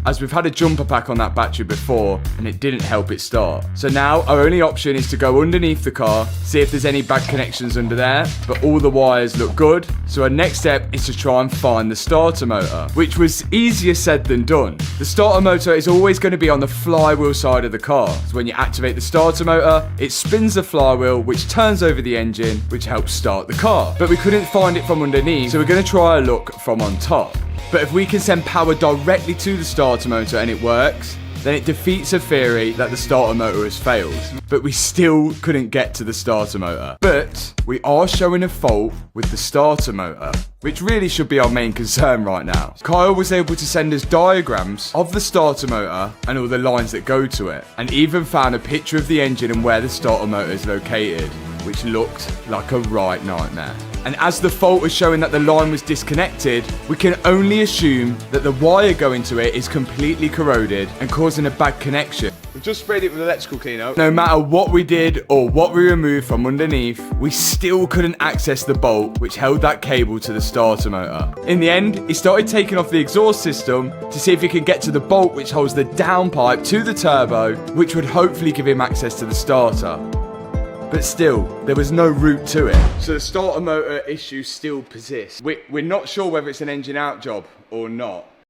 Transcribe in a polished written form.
as we've had a jumper pack on that battery before and it didn't help it start. So now our only option is to go underneath the car, see if there's any bad connections under there, but all the wires look good. So our next step is to try and find the starter motor, which was easier said than done. The starter motor is always going to be on the flywheel side of the car. So when you activate the starter motor, it spins the flywheel, which turns over the engine, which helps start the car. But we couldn't find it from underneath, so we're going to try a look from on top. But if we can send power directly to the starter motor and it works, then it defeats a theory that the starter motor has failed. But we still couldn't get to the starter motor. But we are showing a fault with the starter motor, which really should be our main concern right now. Kyle was able to send us diagrams of the starter motor and all the lines that go to it, and even found a picture of the engine and where the starter motor is located, which looked like a right nightmare. And as the fault was showing that the line was disconnected, we can only assume that the wire going to it is completely corroded and causing a bad connection. We've just sprayed it with electrical cleaner. No matter what we did or what we removed from underneath, we still couldn't access the bolt which held that cable to the starter motor. In the end, he started taking off the exhaust system to see if he could get to the bolt which holds the downpipe to the turbo, which would hopefully give him access to the starter. But still, there was no route to it. So the starter motor issue still persists. We're not sure whether it's an engine out job or not.